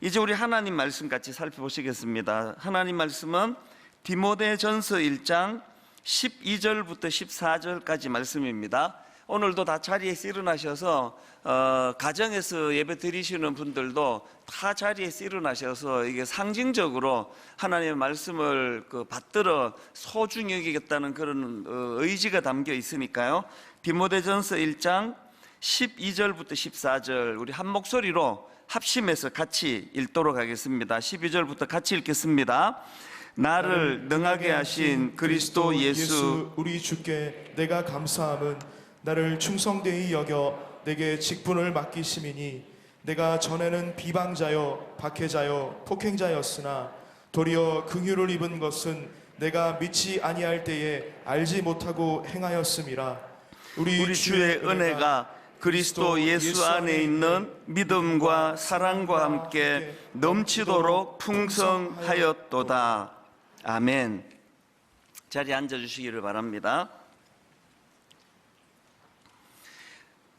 이제 우리 하나님 말씀 같이 살펴보시겠습니다. 하나님 말씀은 디모데전서 1장 12절부터 14절까지 말씀입니다. 오늘도 다 자리에서 일어나셔서 가정에서 예배 드리시는 분들도 다 자리에서 일어나셔서 이게 상징적으로 하나님의 말씀을 받들어 소중히 여기겠다는 그런 의지가 담겨 있으니까요. 디모데전서 1장 12절부터 14절 우리 한 목소리로 합심해서 같이 읽도록 하겠습니다. 12절부터 같이 읽겠습니다. 나를 능하게 하신 그리스도 예수 우리 주께 내가 감사함은 나를 충성되이 여겨 내게 직분을 맡기심이니 내가 전에는 비방자요 박해자요 폭행자였으나 도리어 긍휼을 입은 것은 내가 믿지 아니할 때에 알지 못하고 행하였음이라. 우리 주의 은혜가 그리스도 예수 안에 있는 믿음과 사랑과 함께 넘치도록 풍성하였도다. 아멘. 자리에 앉아주시기를 바랍니다.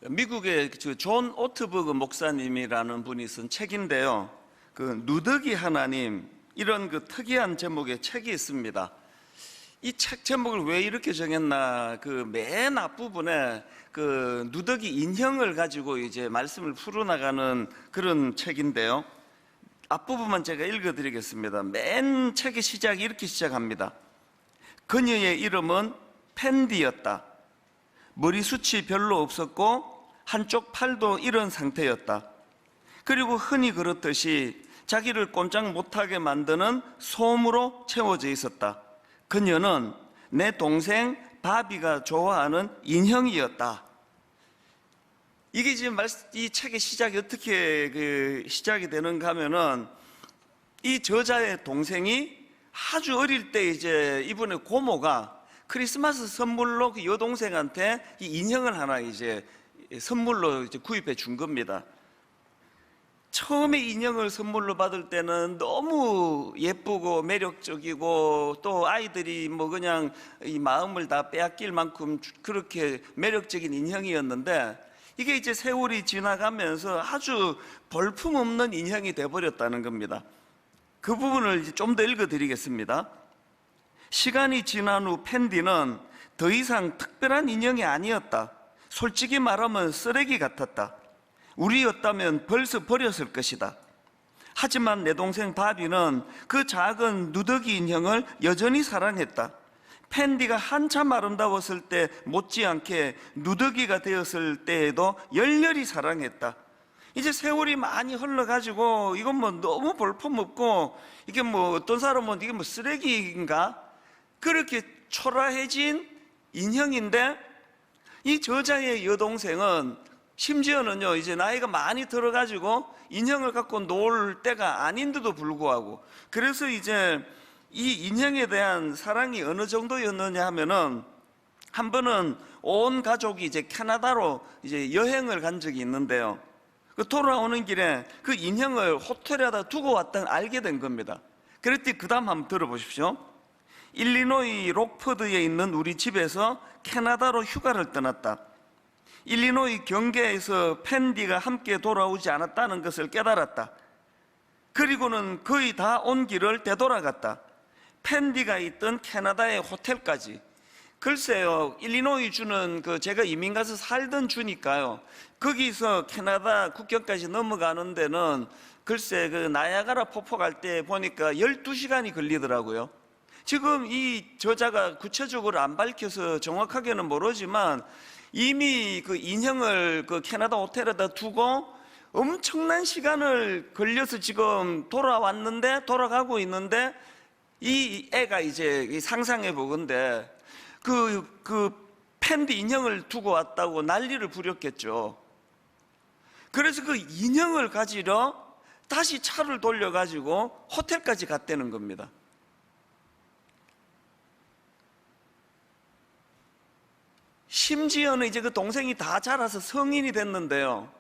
미국의 존 오트버그 목사님이라는 분이 쓴 책인데요, 누더기 하나님, 이런 특이한 제목의 책이 있습니다. 이 책 제목을 왜 이렇게 정했나, 맨 앞부분에 누더기 인형을 가지고 이제 말씀을 풀어나가는 그런 책인데요, 앞부분만 제가 읽어드리겠습니다. 맨 책의 시작이 이렇게 시작합니다. 그녀의 이름은 펜디였다. 머리숱이 별로 없었고 한쪽 팔도 이런 상태였다. 그리고 흔히 그렇듯이 자기를 꼼짝 못하게 만드는 솜으로 채워져 있었다. 그녀는 내 동생 바비가 좋아하는 인형이었다. 이게 지금 이 책의 시작이 어떻게 시작이 되는가 하면은, 이 저자의 동생이 아주 어릴 때 이제 이분의 고모가 크리스마스 선물로 그 여동생한테 이 인형을 하나 이제 선물로 이제 구입해 준 겁니다. 처음에 인형을 선물로 받을 때는 너무 예쁘고 매력적이고, 또 아이들이 그냥 이 마음을 다 빼앗길 만큼 그렇게 매력적인 인형이었는데, 이게 이제 세월이 지나가면서 아주 볼품없는 인형이 되어버렸다는 겁니다. 그 부분을 이제 좀 더 읽어드리겠습니다. 시간이 지난 후 펜디는 더 이상 특별한 인형이 아니었다. 솔직히 말하면 쓰레기 같았다. 우리였다면 벌써 버렸을 것이다. 하지만 내 동생 바비는 그 작은 누더기 인형을 여전히 사랑했다. 펜디가 한참 아름다웠을 때 못지않게 누더기가 되었을 때에도 열렬히 사랑했다. 이제 세월이 많이 흘러가지고 이건 너무 볼품없고, 이게 어떤 사람은 이게 쓰레기인가? 그렇게 초라해진 인형인데, 이 저자의 여동생은 심지어는요, 이제 나이가 많이 들어가지고 인형을 갖고 놀 때가 아닌데도 불구하고, 그래서 이제 이 인형에 대한 사랑이 어느 정도였느냐 하면은, 한 번은 온 가족이 이제 캐나다로 이제 여행을 간 적이 있는데요, 돌아오는 길에 그 인형을 호텔에다 두고 왔다는 알게 된 겁니다. 그랬더니 그 다음 한번 들어보십시오. 일리노이 록포드에 있는 우리 집에서 캐나다로 휴가를 떠났다. 일리노이 경계에서 펜디가 함께 돌아오지 않았다는 것을 깨달았다. 그리고는 거의 다 온 길을 되돌아갔다. 펜디가 있던 캐나다의 호텔까지. 글쎄요, 일리노이 주는 제가 이민 가서 살던 주니까요, 거기서 캐나다 국경까지 넘어가는 데는 글쎄 나야가라 폭포 갈 때 보니까 12시간이 걸리더라고요. 지금 이 저자가 구체적으로 안 밝혀서 정확하게는 모르지만, 이미 인형을 캐나다 호텔에다 두고 엄청난 시간을 걸려서 지금 돌아가고 있는데, 이 애가 이제 상상해 보건대 펜디 인형을 두고 왔다고 난리를 부렸겠죠. 그래서 그 인형을 가지러 다시 차를 돌려가지고 호텔까지 갔다는 겁니다. 심지어는 이제 그 동생이 다 자라서 성인이 됐는데요,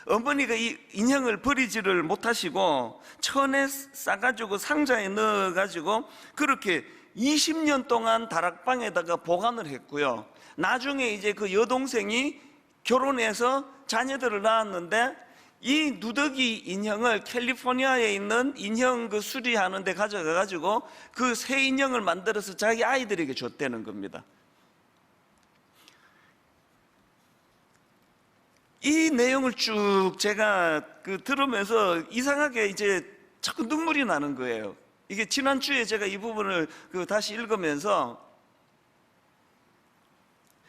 어머니가 이 인형을 버리지를 못하시고 천에 싸가지고 상자에 넣어가지고 그렇게 20년 동안 다락방에다가 보관을 했고요. 나중에 이제 그 여동생이 결혼해서 자녀들을 낳았는데, 이 누더기 인형을 캘리포니아에 있는 인형 그 수리하는 데 가져가 가지고 그 새 인형을 만들어서 자기 아이들에게 줬다는 겁니다. 이 내용을 쭉 제가 들으면서 이상하게 이제 자꾸 눈물이 나는 거예요. 이게 지난주에 제가 이 부분을 다시 읽으면서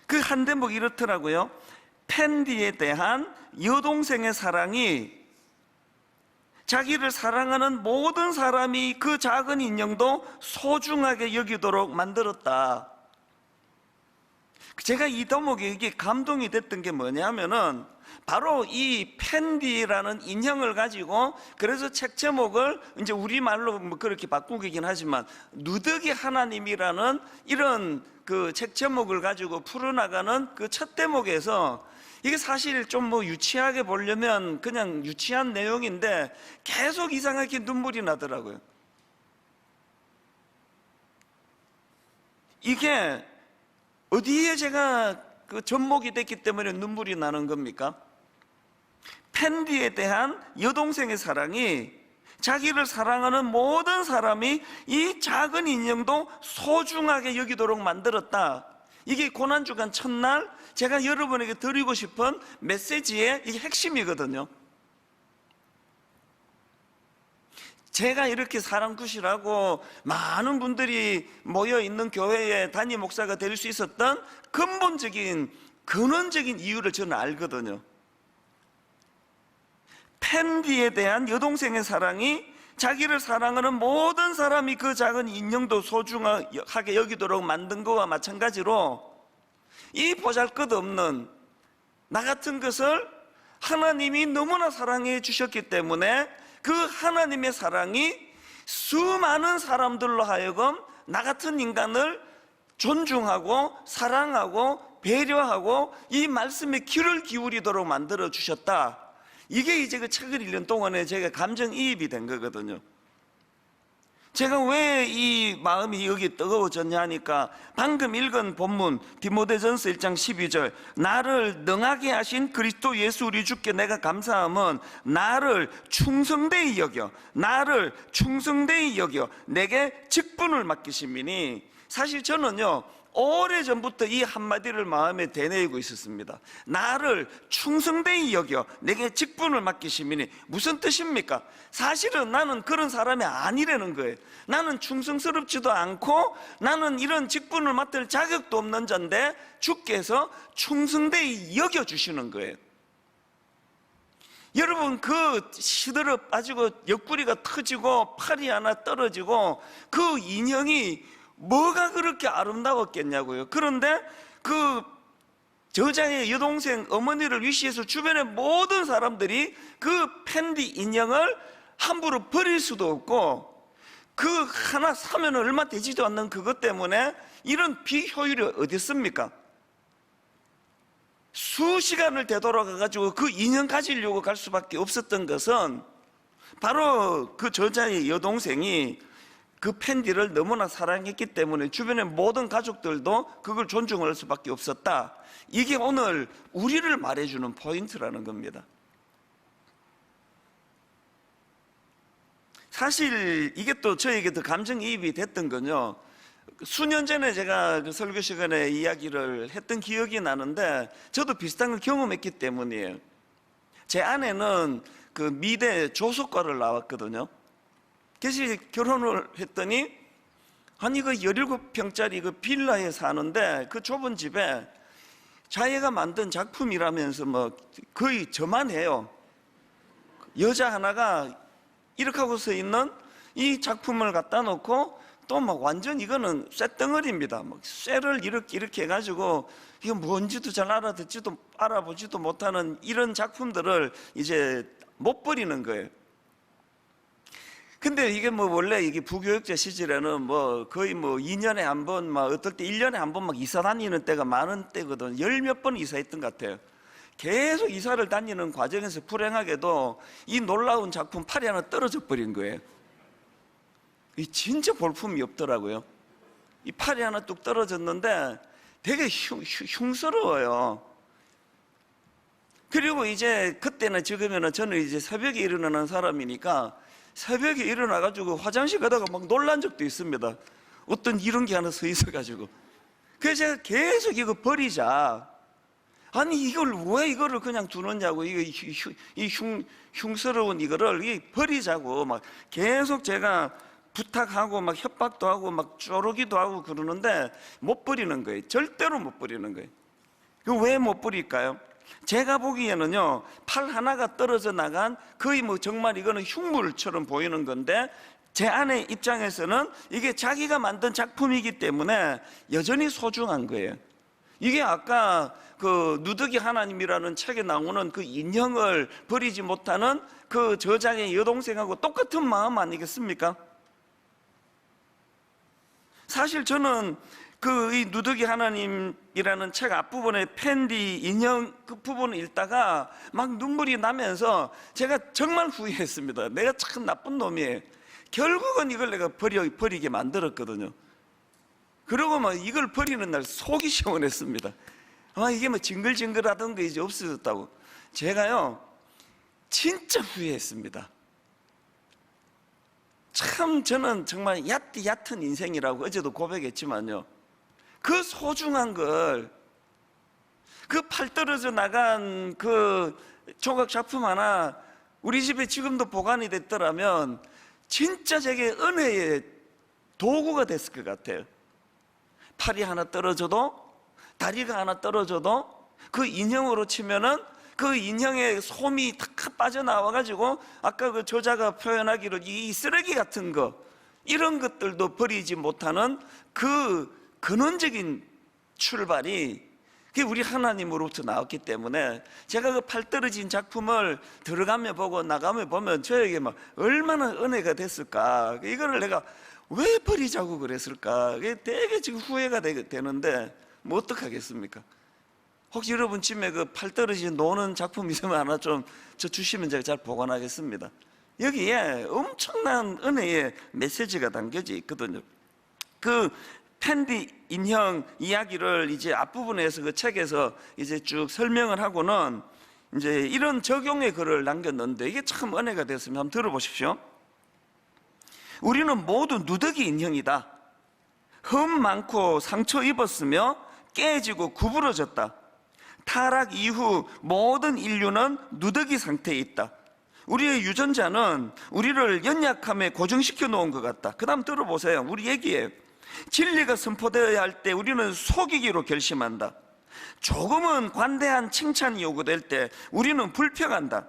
그 한 대목이 이렇더라고요. 펜디에 대한 여동생의 사랑이 자기를 사랑하는 모든 사람이 그 작은 인형도 소중하게 여기도록 만들었다. 제가 이 대목에 이게 감동이 됐던 게 뭐냐면은 바로 이 펜디라는 인형을 가지고, 그래서 책 제목을 이제 우리말로 뭐 그렇게 바꾸긴 하지만 누더기 하나님이라는 이런 그 책 제목을 가지고 풀어나가는 그 첫 대목에서, 이게 사실 좀 뭐 유치하게 보려면 그냥 유치한 내용인데 계속 이상하게 눈물이 나더라고요. 이게 어디에 제가 그 접목이 됐기 때문에 눈물이 나는 겁니까? 펜디에 대한 여동생의 사랑이 자기를 사랑하는 모든 사람이 이 작은 인형도 소중하게 여기도록 만들었다. 이게 고난주간 첫날 제가 여러분에게 드리고 싶은 메시지의 이게 핵심이거든요. 제가 이렇게 사랑굿이라고 많은 분들이 모여있는 교회의 담임 목사가 될 수 있었던 근본적인 근원적인 이유를 저는 알거든요. 펜디에 대한 여동생의 사랑이 자기를 사랑하는 모든 사람이 그 작은 인형도 소중하게 여기도록 만든 것과 마찬가지로 이 보잘것없는 나 같은 것을 하나님이 너무나 사랑해 주셨기 때문에 그 하나님의 사랑이 수많은 사람들로 하여금 나 같은 인간을 존중하고 사랑하고 배려하고 이 말씀에 귀를 기울이도록 만들어 주셨다. 이게 이제 그 책을 읽는 동안에 제가 감정이입이 된 거거든요. 제가 왜 이 마음이 여기 뜨거워졌냐 하니까 방금 읽은 본문 디모데전서 1장 12절, 나를 능하게 하신 그리스도 예수 우리 주께 내가 감사함은 나를 충성되이 여겨 내게 직분을 맡기심이니, 사실 저는요 오래전부터 이 한마디를 마음에 되뇌이고 있었습니다. 나를 충성되이 여겨 내게 직분을 맡기심이니 무슨 뜻입니까? 사실은 나는 그런 사람이 아니라는 거예요. 나는 충성스럽지도 않고 나는 이런 직분을 맡을 자격도 없는 자인데 주께서 충성되이 여겨주시는 거예요. 여러분, 그 시들어 빠지고 옆구리가 터지고 팔이 하나 떨어지고 그 인형이 뭐가 그렇게 아름다웠겠냐고요. 그런데 그 저자의 여동생 어머니를 위시해서 주변의 모든 사람들이 그 펜디 인형을 함부로 버릴 수도 없고, 그 하나 사면 얼마 되지도 않는 그것 때문에 이런 비효율이 어디 있습니까? 수시간을 되돌아가 가지고 그 인형 가지려고 갈 수밖에 없었던 것은 바로 그 저자의 여동생이 그 펜디를 너무나 사랑했기 때문에 주변의 모든 가족들도 그걸 존중할 수밖에 없었다. 이게 오늘 우리를 말해주는 포인트라는 겁니다. 사실 이게 또 저에게 더 감정이입이 됐던 건요, 수년 전에 제가 그 설교 시간에 이야기를 했던 기억이 나는데 저도 비슷한 걸 경험했기 때문이에요. 제 아내는 그 미대 조속과를 나왔거든요. 그래서 결혼을 했더니 아니 그 17평짜리 그 빌라에 사는데 그 좁은 집에 자기가 만든 작품이라면서 뭐 거의 저만 해요. 여자 하나가 이렇게 하고 서 있는 이 작품을 갖다 놓고 또 막 완전 이거는 쇳덩어리입니다. 막 쇠를 이렇게 해가지고 이거 뭔지도 잘 알아보지도 못하는 이런 작품들을 이제 못 버리는 거예요. 근데 이게 뭐 원래 이게 부교육자 시절에는 뭐 거의 뭐 2년에 한 번, 막 어떨 때 1년에 한 번 막 이사 다니는 때가 많은 때거든. 10몇 번 이사했던 것 같아요. 계속 이사를 다니는 과정에서 불행하게도 이 놀라운 작품 팔이 하나 떨어져 버린 거예요. 이 진짜 볼품이 없더라고요. 이 팔이 하나 뚝 떨어졌는데 되게 흉스러워요. 그리고 이제 그때나 지금에는 저는 이제 새벽에 일어나는 사람이니까 새벽에 일어나가지고 화장실 가다가 막 놀란 적도 있습니다. 어떤 이런 게 하나 서 있어가지고. 그래서 제가 계속 이거 버리자. 아니 이걸 왜 이거를 그냥 두느냐고, 이 흉스러운 이거를 버리자고 막 계속 제가 부탁하고 막 협박도 하고 막 쪼르기도 하고 그러는데 못 버리는 거예요. 절대로 못 버리는 거예요. 그 왜 못 버릴까요? 제가 보기에는요, 팔 하나가 떨어져 나간 거의 뭐 정말 이거는 흉물처럼 보이는 건데, 제 아내 입장에서는 이게 자기가 만든 작품이기 때문에 여전히 소중한 거예요. 이게 아까 그 누더기 하나님이라는 책에 나오는 그 인형을 버리지 못하는 그 저자의 여동생하고 똑같은 마음 아니겠습니까? 사실 저는 그 이 누더기 하나님이라는 책 앞부분에 펜디 인형 그 부분을 읽다가 막 눈물이 나면서 제가 정말 후회했습니다. 내가 참 나쁜 놈이에요. 결국은 이걸 내가 버리게 만들었거든요. 그러고 막 이걸 버리는 날 속이 시원했습니다. 이게 뭐 징글징글하던 게 이제 없어졌다고. 제가요 진짜 후회했습니다. 참 저는 정말 얕은 인생이라고 어제도 고백했지만요, 그 소중한 걸, 그 팔 떨어져 나간 그 조각 작품 하나 우리 집에 지금도 보관이 됐더라면 진짜 제게 은혜의 도구가 됐을 것 같아요. 팔이 하나 떨어져도, 다리가 하나 떨어져도 그 인형으로 치면은 그 인형의 솜이 탁 빠져나와가지고 아까 그 저자가 표현하기로 이 쓰레기 같은 거, 이런 것들도 버리지 못하는 그 근원적인 출발이 그게 우리 하나님으로부터 나왔기 때문에, 제가 그 팔 떨어진 작품을 들어가며 보고 나가며 보면 저에게 막 얼마나 은혜가 됐을까, 이거를 내가 왜 버리자고 그랬을까, 이게 되게 지금 후회가 되는데 뭐 어떡하겠습니까? 혹시 여러분 집에 그 팔 떨어진 노는 작품 있으면 하나 좀 저 주시면 제가 잘 보관하겠습니다. 여기에 엄청난 은혜의 메시지가 담겨져 있거든요. 그 펜디 인형 이야기를 이제 앞부분에서 그 책에서 이제 쭉 설명을 하고는 이제 이런 적용의 글을 남겼는데, 이게 참 은혜가 됐으면 한번 들어보십시오. 우리는 모두 누더기 인형이다. 흠 많고 상처 입었으며 깨지고 구부러졌다. 타락 이후 모든 인류는 누더기 상태에 있다. 우리의 유전자는 우리를 연약함에 고정시켜 놓은 것 같다. 그 다음 들어보세요. 우리 얘기예요. 진리가 선포되어야 할 때 우리는 속이기로 결심한다. 조금은 관대한 칭찬이 요구될 때 우리는 불평한다.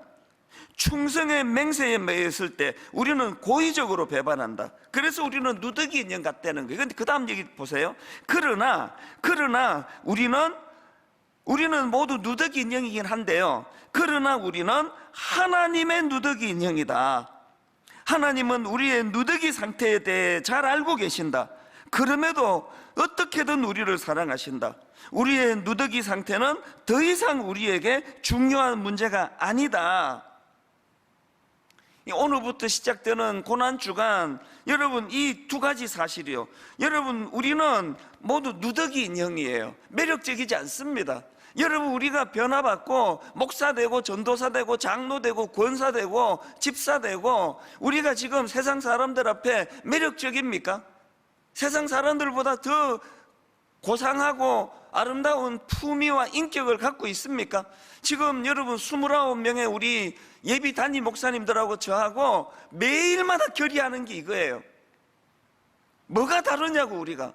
충성의 맹세에 매였을 때 우리는 고의적으로 배반한다. 그래서 우리는 누더기 인형 같다는 거예요. 그런데 그 다음 얘기 보세요. 그러나 우리는 모두 누더기 인형이긴 한데요, 그러나 우리는 하나님의 누더기 인형이다. 하나님은 우리의 누더기 상태에 대해 잘 알고 계신다. 그럼에도 어떻게든 우리를 사랑하신다. 우리의 누더기 상태는 더 이상 우리에게 중요한 문제가 아니다. 오늘부터 시작되는 고난주간, 여러분 이 두 가지 사실이요, 여러분 우리는 모두 누더기 인형이에요. 매력적이지 않습니다. 여러분 우리가 변화받고 목사 되고 전도사 되고 장로 되고 권사 되고 집사 되고, 우리가 지금 세상 사람들 앞에 매력적입니까? 세상 사람들보다 더 고상하고 아름다운 품위와 인격을 갖고 있습니까? 지금 여러분 29명의 우리 예비 단임 목사님들하고 저하고 매일마다 결의하는 게 이거예요. 뭐가 다르냐고. 우리가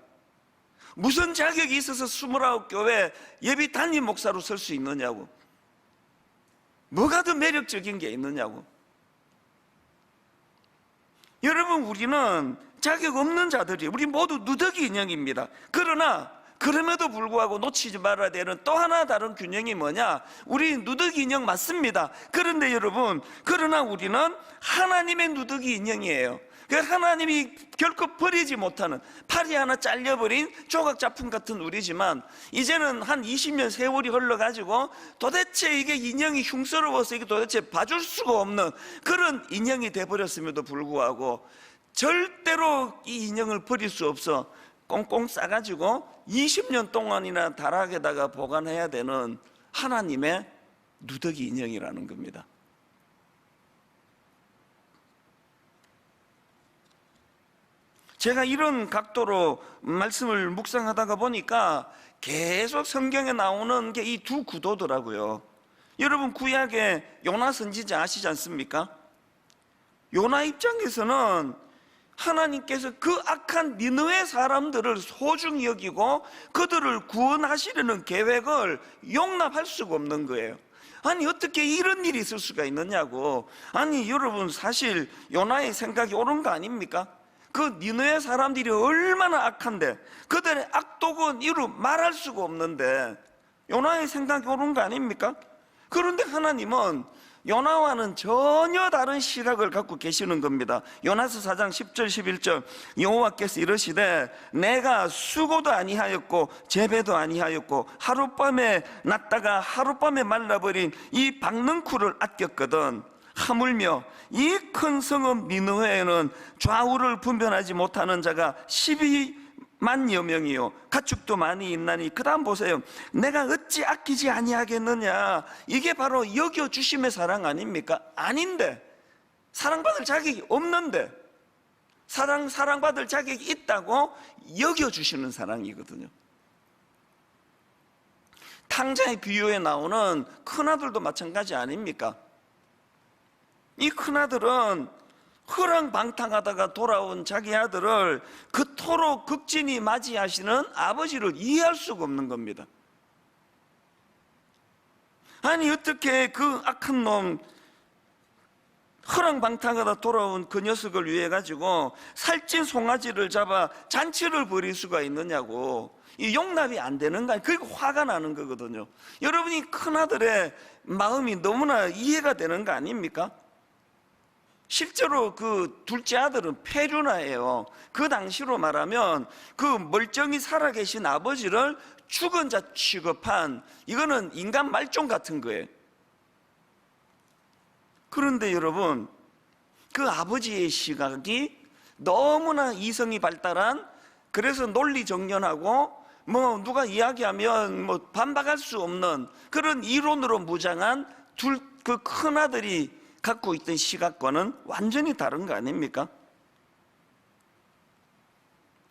무슨 자격이 있어서 29교회 예비 단임 목사로 설 수 있느냐고. 뭐가 더 매력적인 게 있느냐고. 여러분 우리는 자격 없는 자들이에요. 우리 모두 누더기 인형입니다. 그럼에도 불구하고 놓치지 말아야 되는 또 하나 다른 균형이 뭐냐, 우리 누더기 인형 맞습니다. 그런데 여러분, 그러나 우리는 하나님의 누더기 인형이에요. 하나님이 결코 버리지 못하는, 팔이 하나 잘려버린 조각 작품 같은 우리지만, 이제는 한 20년 세월이 흘러가지고 도대체 이게 인형이 흉스러워서 이게 도대체 봐줄 수가 없는 그런 인형이 돼버렸음에도 불구하고 절대로 이 인형을 버릴 수 없어 꽁꽁 싸가지고 20년 동안이나 다락에다가 보관해야 되는 하나님의 누더기 인형이라는 겁니다. 제가 이런 각도로 말씀을 묵상하다가 보니까 계속 성경에 나오는 게 이 두 구도더라고요. 여러분, 구약의 요나 선지자 아시지 않습니까? 요나 입장에서는 하나님께서 그 악한 니느웨 사람들을 소중히 여기고 그들을 구원하시려는 계획을 용납할 수가 없는 거예요. 아니, 어떻게 이런 일이 있을 수가 있느냐고. 아니, 여러분, 사실 요나의 생각이 옳은 거 아닙니까? 그 니느웨 사람들이 얼마나 악한데, 그들의 악독은 이루 말할 수가 없는데 요나의 생각이 옳은 거 아닙니까? 그런데 하나님은 요나와는 전혀 다른 시각을 갖고 계시는 겁니다. 요나서 4장 10절 11절, 여호와께서 이르시되 내가 수고도 아니하였고 재배도 아니하였고 하룻밤에 났다가 하룻밤에 말라버린 이 박능쿨을 아꼈거든. 하물며 이 큰 성읍 니느웨에는 좌우를 분별하지 못하는 자가 12만여 명이요 가축도 많이 있나니. 그 다음 보세요. 내가 어찌 아끼지 아니하겠느냐. 이게 바로 여겨주심의 사랑 아닙니까? 아닌데, 사랑받을 자격이 없는데 사랑받을 자격이 있다고 여겨주시는 사랑이거든요. 탕자의 비유에 나오는 큰아들도 마찬가지 아닙니까? 이 큰아들은 허랑방탕하다가 돌아온 자기 아들을 그토록 극진히 맞이하시는 아버지를 이해할 수가 없는 겁니다. 아니, 어떻게 그 악한 놈, 허랑방탕하다 돌아온 그 녀석을 위해 가지고 살찐 송아지를 잡아 잔치를 벌일 수가 있느냐고. 이 용납이 안 되는 거야. 그리고 화가 나는 거거든요. 여러분이 큰아들의 마음이 너무나 이해가 되는 거 아닙니까? 실제로 그 둘째 아들은 페류나예요. 그 당시로 말하면 그 멀쩡히 살아계신 아버지를 죽은 자 취급한, 이거는 인간 말종 같은 거예요. 그런데 여러분, 그 아버지의 시각이 너무나 이성이 발달한, 그래서 논리정연하고 뭐 누가 이야기하면 뭐 반박할 수 없는 그런 이론으로 무장한 그 큰아들이 갖고 있던 시각과는 완전히 다른 거 아닙니까?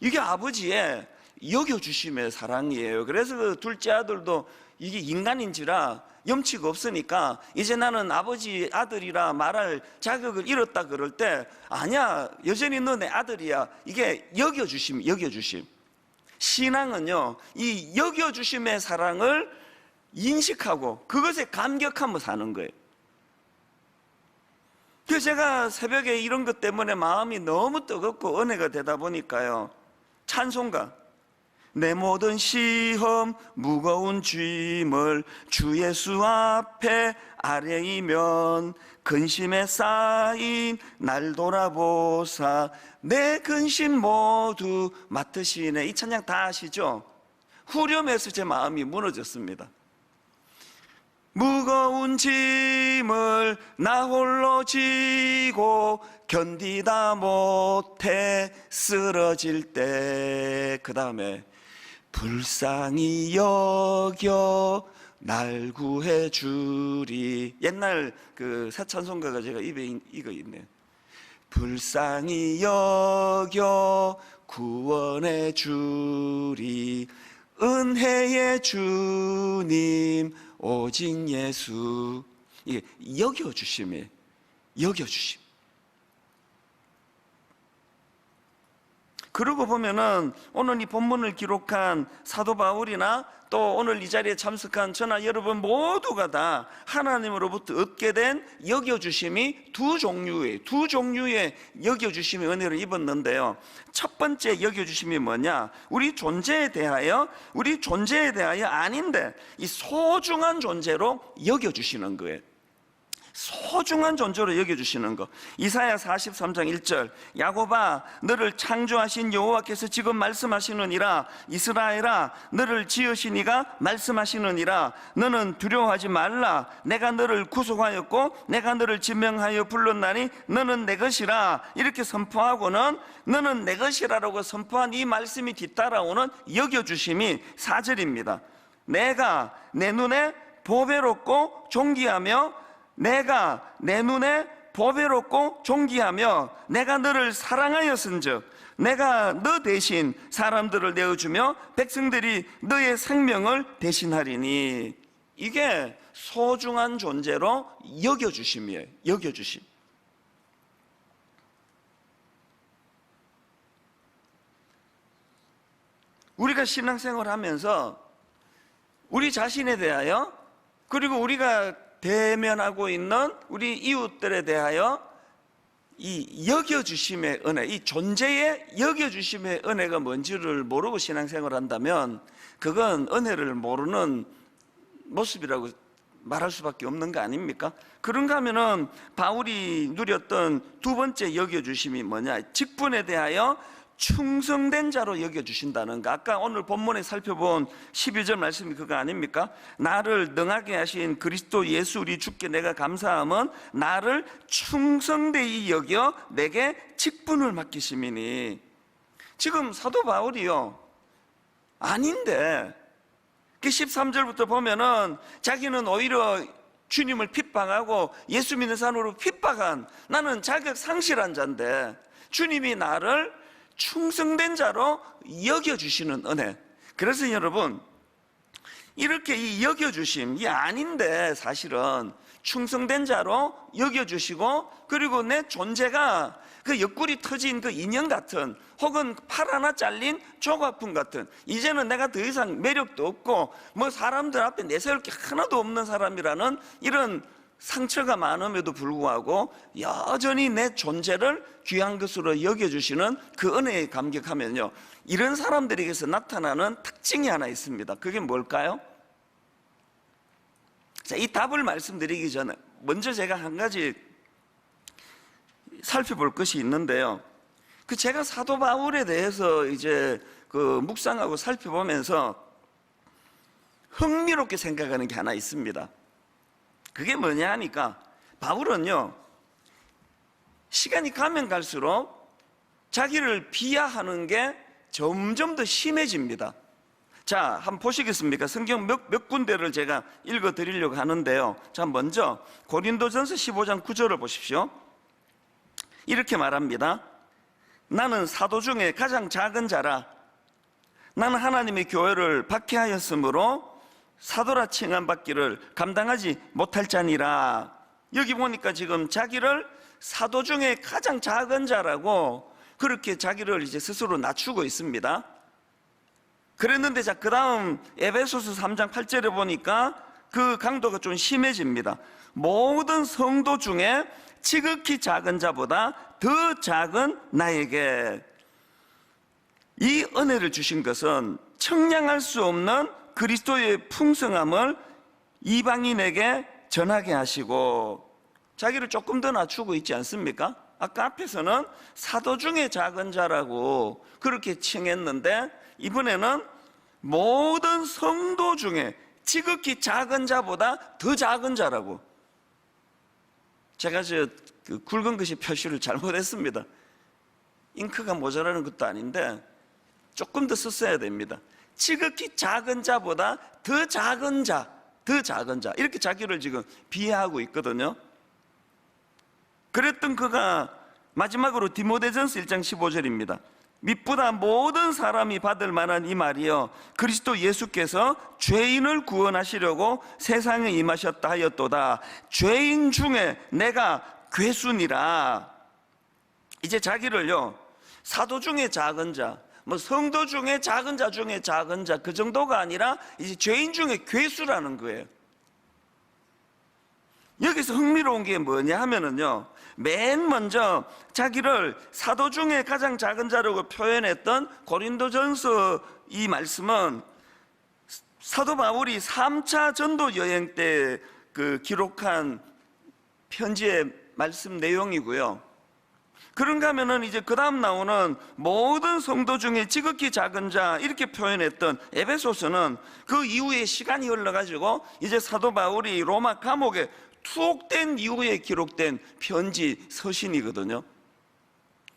이게 아버지의 여겨주심의 사랑이에요. 그래서 그 둘째 아들도 이게 인간인지라 염치가 없으니까 이제 나는 아버지 아들이라 말할 자격을 잃었다 그럴 때, 아니야, 여전히 너 내 아들이야. 이게 여겨주심. 신앙은요, 이 여겨주심의 사랑을 인식하고 그것에 감격하며 사는 거예요. 그래서 제가 새벽에 이런 것 때문에 마음이 너무 뜨겁고 은혜가 되다 보니까요, 찬송가, 내 모든 시험 무거운 짐을 주 예수 앞에 아뢰이면 근심에 쌓인 날 돌아보사 내 근심 모두 맡으시네. 이 찬양 다 아시죠? 후렴에서 제 마음이 무너졌습니다. 무거운 짐을 나 홀로 지고 견디다 못해 쓰러질 때, 그 다음에 불쌍히 여겨 날 구해 주리. 옛날 그 새 찬송가가 제가 입에 이거 있네요. 불쌍히 여겨 구원해 주리 은혜의 주님 오직 예수. 이게 여겨주심이에요. 여겨주심. 그러고 보면은 오늘 이 본문을 기록한 사도 바울이나 또 오늘 이 자리에 참석한 저나 여러분 모두가 다 하나님으로부터 얻게 된 여겨주심이 두 종류의 여겨주심의 은혜를 입었는데요. 첫 번째 여겨주심이 뭐냐? 우리 존재에 대하여 아닌데 이 소중한 존재로 여겨주시는 거예요. 소중한 존재로 여겨주시는 것. 이사야 43장 1절, 야곱아 너를 창조하신 여호와께서 지금 말씀하시느니라. 이스라엘아 너를 지으신 이가 말씀하시느니라. 너는 두려워하지 말라. 내가 너를 구속하였고 내가 너를 지명하여 불렀나니 너는 내 것이라. 이렇게 선포하고는 너는 내 것이라라고 선포한 이 말씀이 뒤따라오는 여겨주심이 4절입니다. 내가 내 눈에 보배롭고 존귀하며 내가 내 눈에 보배롭고 존귀하며 내가 너를 사랑하였은즉 내가 너 대신 사람들을 내어주며 백성들이 너의 생명을 대신하리니. 이게 소중한 존재로 여겨주심이에요. 여겨주심. 우리가 신앙생활을 하면서 우리 자신에 대하여, 그리고 우리가 대면하고 있는 우리 이웃들에 대하여 이 여겨주심의 은혜, 이 존재의 여겨주심의 은혜가 뭔지를 모르고 신앙생활을 한다면 그건 은혜를 모르는 모습이라고 말할 수밖에 없는 거 아닙니까? 그런가 하면은 바울이 누렸던 두 번째 여겨주심이 뭐냐? 직분에 대하여 충성된 자로 여겨주신다는 거. 아까 오늘 본문에 살펴본 12절 말씀이 그거 아닙니까? 나를 능하게 하신 그리스도 예수 우리 주께 내가 감사함은 나를 충성되이 여겨 내게 직분을 맡기심이니. 지금 사도 바울이요, 아닌데 그 13절부터 보면은 자기는 오히려 주님을 핍박하고 예수 믿는 사람으로 핍박한, 나는 자격 상실한 자인데 주님이 나를 충성된 자로 여겨주시는 은혜. 그래서 여러분, 이렇게 이 여겨주심, 이 아닌데 사실은 충성된 자로 여겨주시고, 그리고 내 존재가 그 옆구리 터진 그 인형 같은, 혹은 팔 하나 잘린 조각품 같은, 이제는 내가 더 이상 매력도 없고 뭐 사람들 앞에 내세울 게 하나도 없는 사람이라는 이런 상처가 많음에도 불구하고 여전히 내 존재를 귀한 것으로 여겨주시는 그 은혜에 감격하면요, 이런 사람들에게서 나타나는 특징이 하나 있습니다. 그게 뭘까요? 자, 이 답을 말씀드리기 전에 먼저 제가 한 가지 살펴볼 것이 있는데요, 그 제가 사도 바울에 대해서 이제 그 묵상하고 살펴보면서 흥미롭게 생각하는 게 하나 있습니다. 그게 뭐냐 하니까, 바울은요, 시간이 가면 갈수록 자기를 비하하는 게 점점 더 심해집니다. 자, 한번 보시겠습니까? 성경 몇 군데를 제가 읽어 드리려고 하는데요. 자, 먼저 고린도전서 15장 9절을 보십시오. 이렇게 말합니다. 나는 사도 중에 가장 작은 자라. 나는 하나님의 교회를 박해하였으므로 사도라 칭함받기를 감당하지 못할 자니라. 여기 보니까 지금 자기를 사도 중에 가장 작은 자라고 그렇게 자기를 이제 스스로 낮추고 있습니다. 그랬는데, 자, 그 다음 에베소서 3장 8절에 보니까 그 강도가 좀 심해집니다. 모든 성도 중에 지극히 작은 자보다 더 작은 나에게 이 은혜를 주신 것은 청량할 수 없는 그리스도의 풍성함을 이방인에게 전하게 하시고, 자기를 조금 더 낮추고 있지 않습니까? 아까 앞에서는 사도 중에 작은 자라고 그렇게 칭했는데, 이번에는 모든 성도 중에 지극히 작은 자보다 더 작은 자라고. 제가 그 굵은 글씨 표시를 잘못했습니다. 잉크가 모자라는 것도 아닌데 조금 더 썼어야 됩니다. 지극히 작은 자보다 더 작은 자, 더 작은 자, 이렇게 자기를 지금 비하하고 있거든요. 그랬던 그가 마지막으로 디모데전서 1장 15절입니다. 밑보다 모든 사람이 받을 만한 이 말이여, 그리스도 예수께서 죄인을 구원하시려고 세상에 임하셨다 하였도다. 죄인 중에 내가 괴순이라. 이제 자기를요, 사도 중에 작은 자, 뭐 성도 중에 작은 자 중에 작은 자, 그 정도가 아니라 이제 죄인 중에 괴수라는 거예요. 여기서 흥미로운 게 뭐냐 하면은요, 맨 먼저 자기를 사도 중에 가장 작은 자라고 표현했던 고린도전서 이 말씀은 사도 바울이 3차 전도 여행 때 그 기록한 편지의 말씀 내용이고요. 그런가 하면은 이제 그 다음 나오는 모든 성도 중에 지극히 작은 자 이렇게 표현했던 에베소서는 그 이후에 시간이 흘러가지고 이제 사도 바울이 로마 감옥에 투옥된 이후에 기록된 편지 서신이거든요.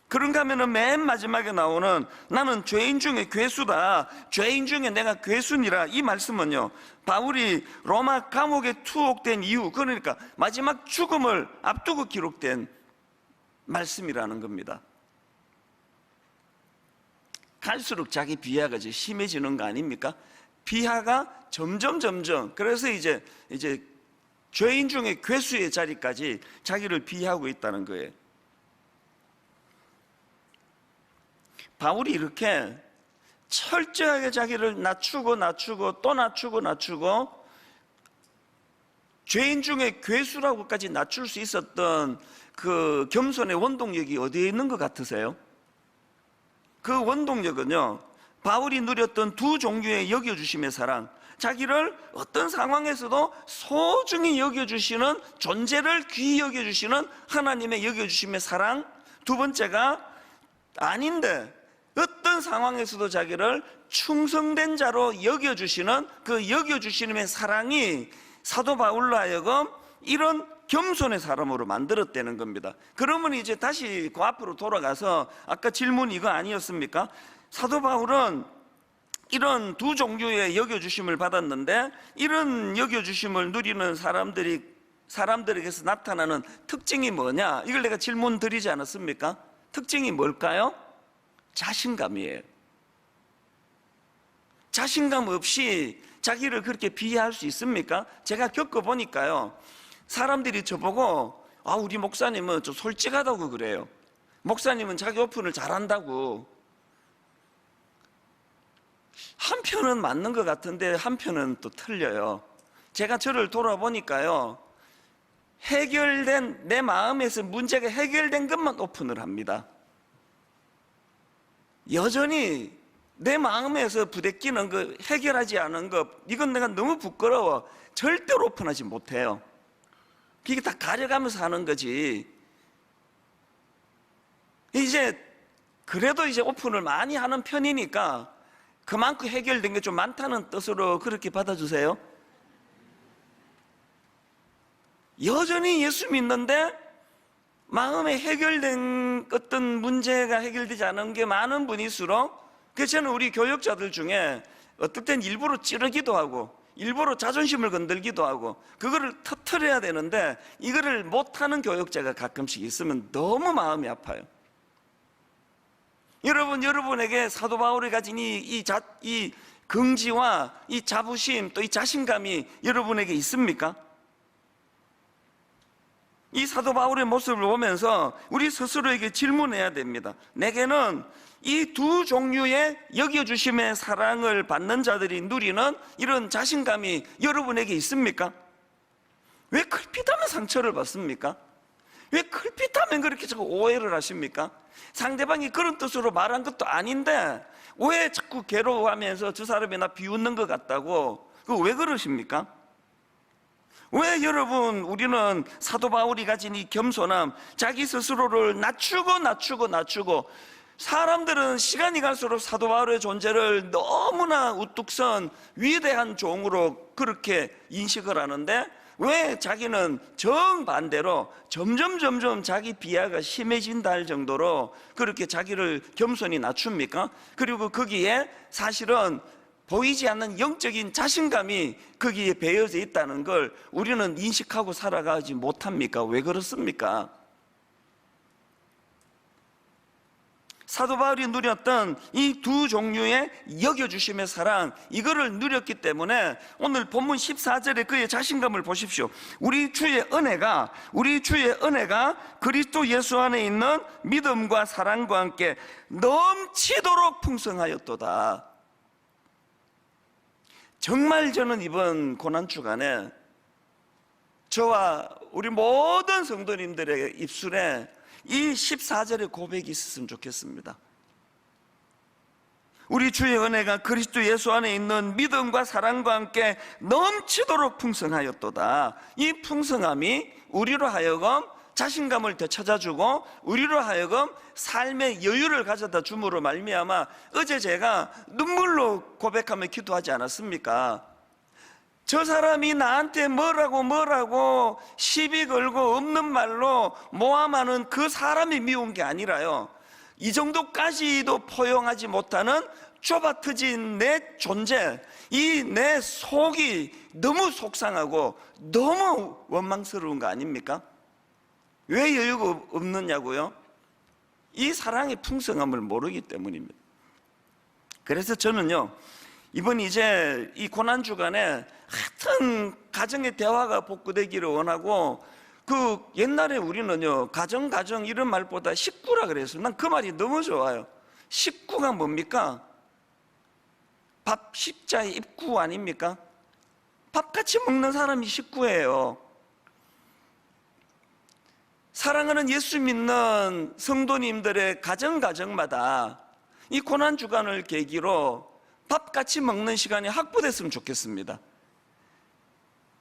그런가 하면은 맨 마지막에 나오는 나는 죄인 중에 괴수다, 죄인 중에 내가 괴순이라, 이 말씀은요, 바울이 로마 감옥에 투옥된 이후, 그러니까 마지막 죽음을 앞두고 기록된 말씀이라는 겁니다. 갈수록 자기 비하가 이제 심해지는 거 아닙니까? 비하가 점점 그래서 이제 죄인 중에 괴수의 자리까지 자기를 비하하고 있다는 거예요. 바울이 이렇게 철저하게 자기를 낮추고 또 낮추고 죄인 중에 괴수라고까지 낮출 수 있었던 그 겸손의 원동력이 어디에 있는 것 같으세요? 그 원동력은요, 바울이 누렸던 두 종류의 여겨주심의 사랑, 자기를 어떤 상황에서도 소중히 여겨주시는, 존재를 귀히 여겨주시는 하나님의 여겨주심의 사랑, 두 번째가 아닌데 어떤 상황에서도 자기를 충성된 자로 여겨주시는 그 여겨주시는 사랑이 사도 바울로 하여금 이런 겸손의 사람으로 만들었다는 겁니다. 그러면 이제 다시 그 앞으로 돌아가서 아까 질문 이거 아니었습니까? 사도 바울은 이런 두 종류의 여겨주심을 받았는데, 이런 여겨주심을 누리는 사람들에게서 나타나는 특징이 뭐냐? 이걸 내가 질문 드리지 않았습니까? 특징이 뭘까요? 자신감이에요. 자신감 없이 자기를 그렇게 비하할 수 있습니까? 제가 겪어보니까요, 사람들이 저보고 우리 목사님은 좀 솔직하다고 그래요. 목사님은 자기 오픈을 잘한다고. 한편은 맞는 것 같은데 한편은 또 틀려요. 제가 저를 돌아보니까요, 해결된, 내 마음에서 문제가 해결된 것만 오픈을 합니다. 여전히 내 마음에서 부대끼는 거, 해결하지 않은 것, 이건 내가 너무 부끄러워, 절대로 오픈하지 못해요. 이게 다 가려가면서 하는 거지. 이제 그래도 이제 오픈을 많이 하는 편이니까 그만큼 해결된 게 좀 많다는 뜻으로 그렇게 받아주세요. 여전히 예수 믿는데 마음에 해결된 어떤 문제가 해결되지 않은 게 많은 분일수록, 그래서 저는 우리 교역자들 중에 어떨 땐 일부러 찌르기도 하고 일부러 자존심을 건들기도 하고 그거를 터트려야 되는데 이거를 못하는 교역자가 가끔씩 있으면 너무 마음이 아파요. 여러분에게 사도 바울이 가진 이 긍지와 이 자부심, 또 이 자신감이 여러분에게 있습니까? 이 사도 바울의 모습을 보면서 우리 스스로에게 질문해야 됩니다. 내게는 이 두 종류의 여겨주심의 사랑을 받는 자들이 누리는 이런 자신감이 여러분에게 있습니까? 왜 클핏하면 상처를 받습니까? 왜 클핏하면 그렇게 자꾸 오해를 하십니까? 상대방이 그런 뜻으로 말한 것도 아닌데 왜 자꾸 괴로워하면서 저 사람이 나 비웃는 것 같다고, 그거 왜 그러십니까? 왜 여러분, 우리는 사도 바울이 가진 이 겸손함, 자기 스스로를 낮추고 사람들은 시간이 갈수록 사도 바울의 존재를 너무나 우뚝 선 위대한 종으로 그렇게 인식을 하는데, 왜 자기는 정반대로 점점 자기 비하가 심해진다 할 정도로 그렇게 자기를 겸손히 낮춥니까? 그리고 거기에 사실은 보이지 않는 영적인 자신감이 거기에 배어져 있다는 걸 우리는 인식하고 살아가지 못합니까? 왜 그렇습니까? 사도 바울이 누렸던 이 두 종류의 여겨주심의 사랑, 이거를 누렸기 때문에 오늘 본문 14절에 그의 자신감을 보십시오. 우리 주의 은혜가 그리스도 예수 안에 있는 믿음과 사랑과 함께 넘치도록 풍성하였도다. 정말 저는 이번 고난주간에 저와 우리 모든 성도님들의 입술에 이 14절의 고백이 있었으면 좋겠습니다. 우리 주의 은혜가 그리스도 예수 안에 있는 믿음과 사랑과 함께 넘치도록 풍성하였도다. 이 풍성함이 우리로 하여금 자신감을 되찾아주고 우리로 하여금 삶의 여유를 가져다 줌으로 말미암아, 어제 제가 눈물로 고백하며 기도하지 않았습니까? 저 사람이 나한테 뭐라고 시비 걸고 없는 말로 모함하는 그 사람이 미운 게 아니라요, 이 정도까지도 포용하지 못하는 좁아터진 내 존재, 이 내 속이 너무 속상하고 너무 원망스러운 거 아닙니까? 왜 여유가 없느냐고요? 이 사랑의 풍성함을 모르기 때문입니다. 그래서 저는요, 이번 이제 이 고난주간에 하여튼 가정의 대화가 복구되기를 원하고, 그 옛날에 우리는요, 가정 이런 말보다 식구라 그랬어요. 난 그 말이 너무 좋아요. 식구가 뭡니까? 밥 십자의 입구 아닙니까? 밥 같이 먹는 사람이 식구예요. 사랑하는 예수 믿는 성도님들의 가정마다 이 고난주간을 계기로 밥 같이 먹는 시간이 확보됐으면 좋겠습니다.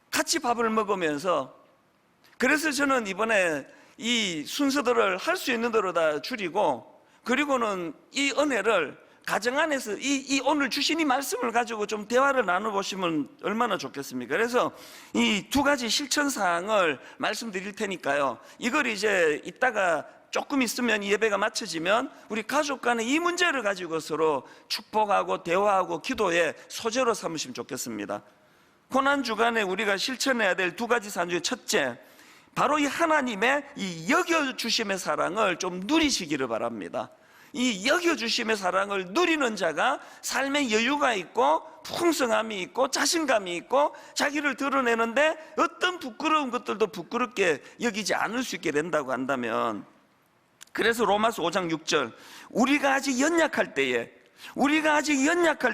같이 밥을 먹으면서, 그래서 저는 이번에 이 순서들을 할 수 있는 대로 다 줄이고, 그리고는 이 은혜를 가정 안에서 이 오늘 주신 이 말씀을 가지고 좀 대화를 나눠보시면 얼마나 좋겠습니까? 그래서 이 두 가지 실천 사항을 말씀드릴 테니까요, 이걸 이제 이따가 조금 있으면 이 예배가 마쳐지면 우리 가족 간에 이 문제를 가지고 서로 축복하고 대화하고 기도의 소재로 삼으시면 좋겠습니다. 고난주간에 우리가 실천해야 될 두 가지 사항 중에 첫째, 바로 이 하나님의 이 여겨주심의 사랑을 좀 누리시기를 바랍니다. 이 여겨주심의 사랑을 누리는 자가 삶에 여유가 있고 풍성함이 있고 자신감이 있고 자기를 드러내는데 어떤 부끄러운 것들도 부끄럽게 여기지 않을 수 있게 된다고 한다면, 그래서 로마서 5장 6절, 우리가 아직 연약할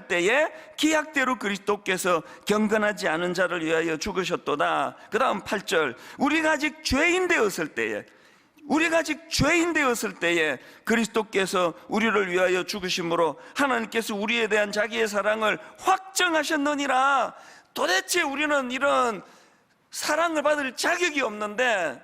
때에 기약대로 그리스도께서 경건하지 않은 자를 위하여 죽으셨도다. 그 다음 8절, 우리가 아직 죄인 되었을 때에 그리스도께서 우리를 위하여 죽으심으로 하나님께서 우리에 대한 자기의 사랑을 확정하셨느니라. 도대체 우리는 이런 사랑을 받을 자격이 없는데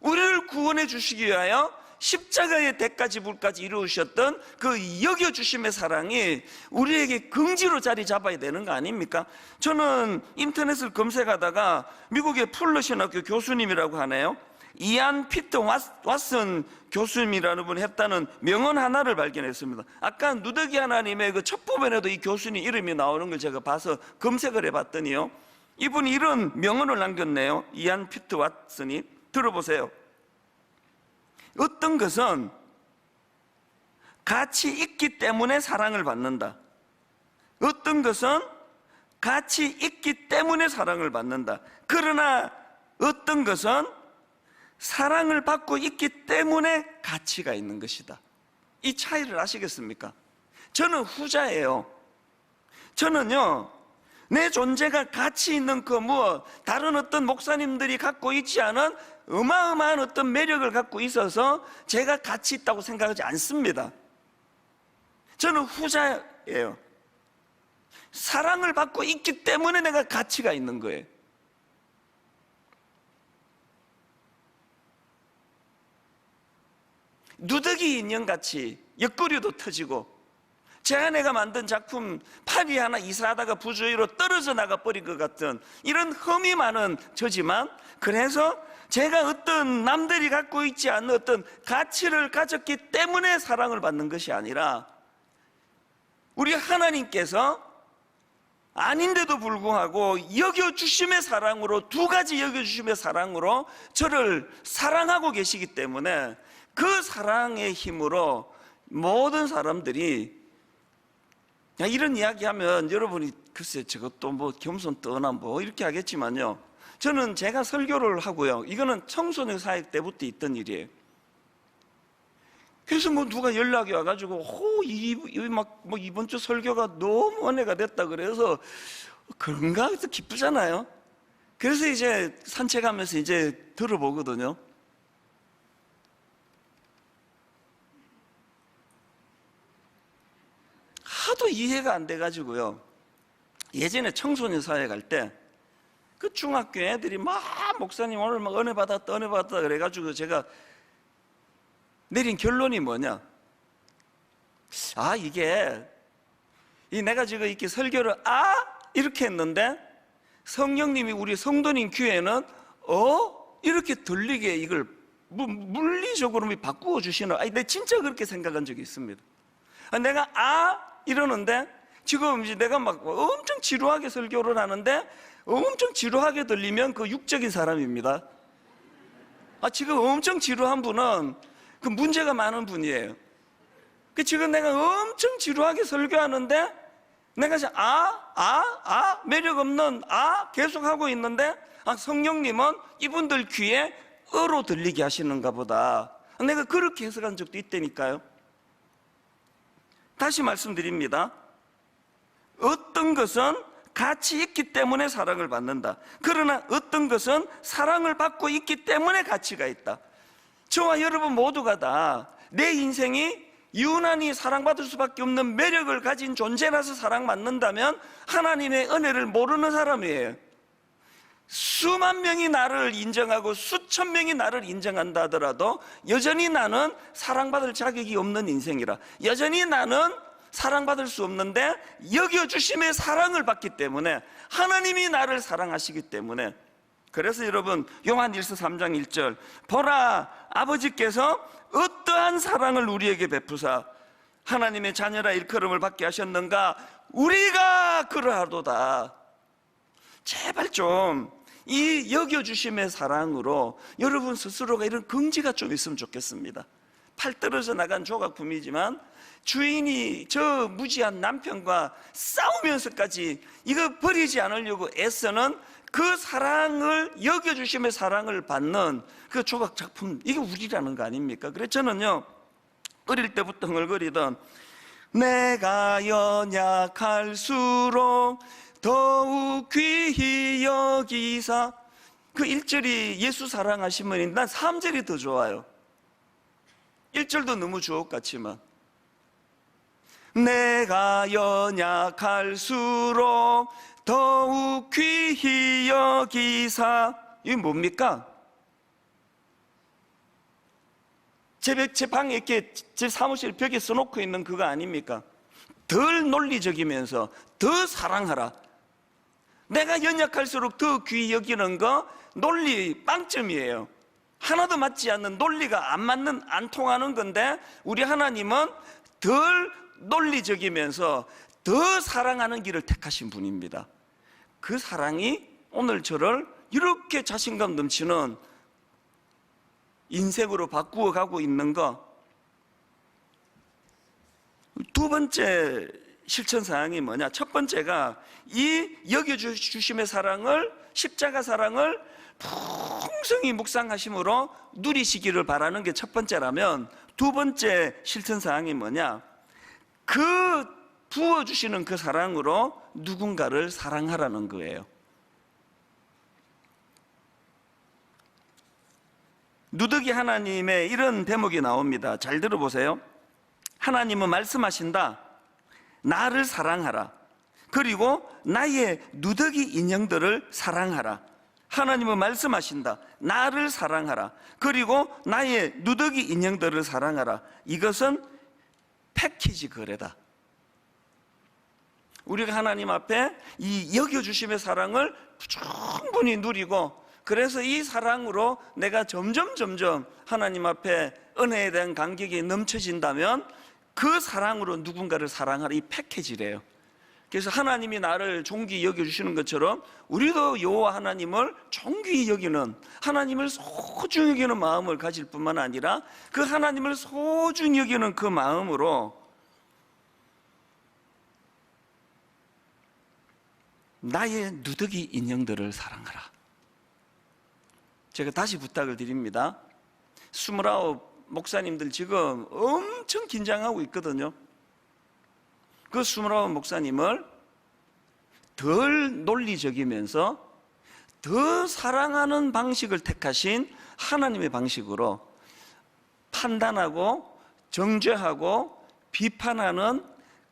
우리를 구원해 주시기 위하여 십자가의 대가지불까지 이루셨던 그 여겨주심의 사랑이 우리에게 긍지로 자리 잡아야 되는 거 아닙니까? 저는 인터넷을 검색하다가 미국의 풀러 신학교 교수님이라고 하네요, 이안 피터 왓슨 교수님이라는 분이 했다는 명언 하나를 발견했습니다. 아까 누더기 하나님의 그 첫 부분에도 이 교수님 이름이 나오는 걸 제가 봐서 검색을 해봤더니요, 이분이 이런 명언을 남겼네요. 이안 피터 왓슨이. 들어보세요. 어떤 것은 가치 있기 때문에 사랑을 받는다. 어떤 것은 가치 있기 때문에 사랑을 받는다. 그러나 어떤 것은 사랑을 받고 있기 때문에 가치가 있는 것이다. 이 차이를 아시겠습니까? 저는 후자예요. 저는요, 내 존재가 가치 있는 그 무엇, 다른 어떤 목사님들이 갖고 있지 않은 어마어마한 어떤 매력을 갖고 있어서 제가 가치 있다고 생각하지 않습니다. 저는 후자예요. 사랑을 받고 있기 때문에 내가 가치가 있는 거예요. 누더기 인형같이 옆구리도 터지고 제 아내가 만든 작품 팔이 하나 이사하다가 부주의로 떨어져 나가 버린 것 같은 이런 흠이 많은 저지만, 그래서 제가 어떤 남들이 갖고 있지 않는 어떤 가치를 가졌기 때문에 사랑을 받는 것이 아니라, 우리 하나님께서 아닌데도 불구하고 여겨주심의 사랑으로, 두 가지 여겨주심의 사랑으로 저를 사랑하고 계시기 때문에 그 사랑의 힘으로 모든 사람들이, 이런 이야기하면 여러분이 글쎄 저것도 뭐 겸손 떠나 뭐 이렇게 하겠지만요, 저는 제가 설교를 하고요, 이거는 청소년 사역 때부터 있던 일이에요. 그래서 뭐 누가 연락이 와가지고 뭐 이번 주 설교가 너무 은혜가 됐다 그래서 그런가 해서 기쁘잖아요. 그래서 이제 산책하면서 이제 들어보거든요. 하도 이해가 안 돼가지고요, 예전에 청소년 사회 갈 때 그 중학교 애들이 막 목사님 오늘 막 은혜 받았다 그래가지고 제가 내린 결론이 뭐냐, 이게 내가 지금 이렇게 설교를 이렇게 했는데 성령님이 우리 성도님 귀에는 이렇게 들리게 이걸 물리적으로 바꾸어 주시는, 아니, 내가 진짜 그렇게 생각한 적이 있습니다. 내가 이러는데 지금 이제 내가 막 엄청 지루하게 설교를 하는데 엄청 지루하게 들리면 그 육적인 사람입니다. 지금 엄청 지루한 분은 그 문제가 많은 분이에요. 지금 내가 엄청 지루하게 설교하는데 내가 이제 매력 없는 계속 하고 있는데 성령님은 이분들 귀에 어로 들리게 하시는가 보다. 내가 그렇게 해석한 적도 있다니까요. 다시 말씀드립니다. 어떤 것은 가치 있기 때문에 사랑을 받는다. 그러나 어떤 것은 사랑을 받고 있기 때문에 가치가 있다. 저와 여러분 모두가 다 내 인생이 유난히 사랑받을 수밖에 없는 매력을 가진 존재라서 사랑받는다면 하나님의 은혜를 모르는 사람이에요. 수만 명이 나를 인정하고 수천 명이 나를 인정한다 하더라도 여전히 나는 사랑받을 자격이 없는 인생이라, 여전히 나는 사랑받을 수 없는데 여겨주심의 사랑을 받기 때문에, 하나님이 나를 사랑하시기 때문에. 그래서 여러분, 요한일서 3장 1절, 보라, 아버지께서 어떠한 사랑을 우리에게 베푸사 하나님의 자녀라 일컬음을 받게 하셨는가, 우리가 그러하도다. 제발 좀 이 여겨주심의 사랑으로 여러분 스스로가 이런 긍지가 좀 있으면 좋겠습니다. 팔 떨어져 나간 조각품이지만 주인이 저 무지한 남편과 싸우면서까지 이거 버리지 않으려고 애쓰는 그 사랑을, 여겨주심의 사랑을 받는 그 조각 작품, 이게 우리라는 거 아닙니까? 그래서 저는요, 어릴 때부터 흥얼거리던 내가 연약할수록 더욱 귀히 여기사, 그 1절이 예수 사랑하시면 난 3절이 더 좋아요. 1절도 너무 주옥 같지만, 내가 연약할수록 더욱 귀히 여기사, 이게 뭡니까? 제 방에 이렇게 제 사무실 벽에 써놓고 있는 그거 아닙니까? 덜 논리적이면서 더 사랑하라. 내가 연약할수록 더 귀히 여기는 거 논리 빵점이에요. 하나도 맞지 않는, 논리가 안 통하는 건데 우리 하나님은 덜 논리적이면서 더 사랑하는 길을 택하신 분입니다. 그 사랑이 오늘 저를 이렇게 자신감 넘치는 인생으로 바꾸어 가고 있는 거. 두 번째 실천 사항이 뭐냐? 첫 번째가 이 여겨주심의 사랑을, 십자가 사랑을 풍성히 묵상하심으로 누리시기를 바라는 게 첫 번째라면, 두 번째 실천 사항이 뭐냐? 그 부어주시는 그 사랑으로 누군가를 사랑하라는 거예요. 누더기 하나님의 이런 대목이 나옵니다. 잘 들어보세요. 하나님은 말씀하신다. 나를 사랑하라. 그리고 나의 누더기 인형들을 사랑하라. 하나님은 말씀하신다. 나를 사랑하라. 그리고 나의 누더기 인형들을 사랑하라. 이것은 패키지 거래다. 우리가 하나님 앞에 이 여겨주심의 사랑을 충분히 누리고, 그래서 이 사랑으로 내가 점점 하나님 앞에 은혜에 대한 감격이 넘쳐진다면 그 사랑으로 누군가를 사랑하라, 이 패키지래요. 그래서 하나님이 나를 존귀히 여겨주시는 것처럼 우리도 여호와 하나님을 존귀히 여기는, 하나님을 소중히 여기는 마음을 가질 뿐만 아니라 그 하나님을 소중히 여기는 그 마음으로 나의 누더기 인형들을 사랑하라. 제가 다시 부탁을 드립니다. 29 목사님들 지금 엄청 긴장하고 있거든요. 그 29 목사님을 덜 논리적이면서 더 사랑하는 방식을 택하신 하나님의 방식으로 판단하고 정죄하고 비판하는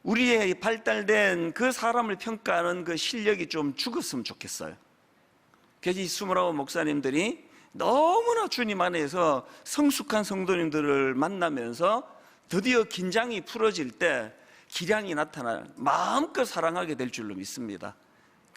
우리의 발달된 그 사람을 평가하는 그 실력이 좀 죽었으면 좋겠어요. 그래서 이 29 목사님들이 너무나 주님 안에서 성숙한 성도님들을 만나면서 드디어 긴장이 풀어질 때 기량이 나타나 마음껏 사랑하게 될 줄로 믿습니다.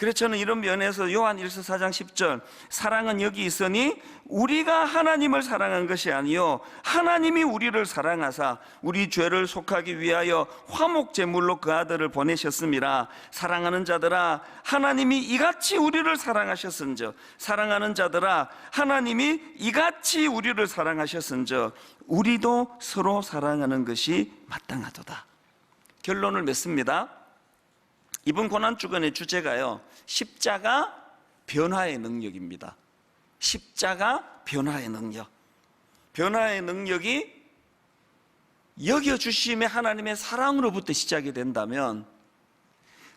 그래서 저는 이런 면에서 요한 1서 4장 10절 사랑은 여기 있으니 우리가 하나님을 사랑한 것이 아니요 하나님이 우리를 사랑하사 우리 죄를 속하기 위하여 화목 제물로 그 아들을 보내셨음이라. 사랑하는 자들아 하나님이 이같이 우리를 사랑하셨은즉 사랑하는 자들아 하나님이 이같이 우리를 사랑하셨은즉 우리도 서로 사랑하는 것이 마땅하도다. 결론을 맺습니다. 이번 고난주간의 주제가요, 십자가 변화의 능력입니다. 십자가 변화의 능력. 변화의 능력이 여겨주심의 하나님의 사랑으로부터 시작이 된다면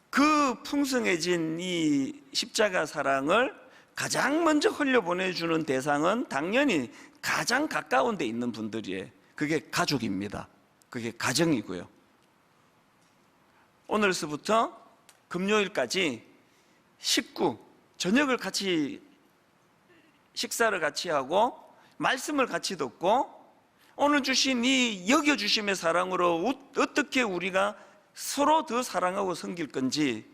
그 풍성해진 이 십자가 사랑을 가장 먼저 흘려보내주는 대상은 당연히 가장 가까운 데 있는 분들이에요. 그게 가족입니다. 그게 가정이고요. 오늘서부터 금요일까지 식구, 저녁을 같이 식사를 같이 하고 말씀을 같이 듣고 오늘 주신 이 여겨주심의 사랑으로 어떻게 우리가 서로 더 사랑하고 섬길 건지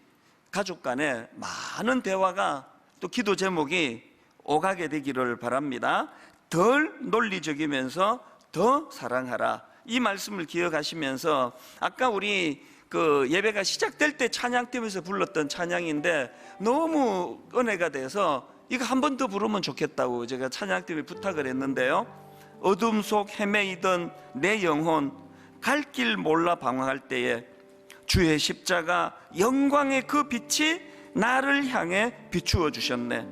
가족 간에 많은 대화가 또 기도 제목이 오가게 되기를 바랍니다. 덜 논리적이면서 더 사랑하라. 이 말씀을 기억하시면서 아까 우리 그 예배가 시작될 때 찬양팀에서 불렀던 찬양인데 너무 은혜가 돼서 이거 한 번 더 부르면 좋겠다고 제가 찬양팀에 부탁을 했는데요. 어둠 속 헤매이던 내 영혼 갈 길 몰라 방황할 때에 주의 십자가 영광의 그 빛이 나를 향해 비추어 주셨네.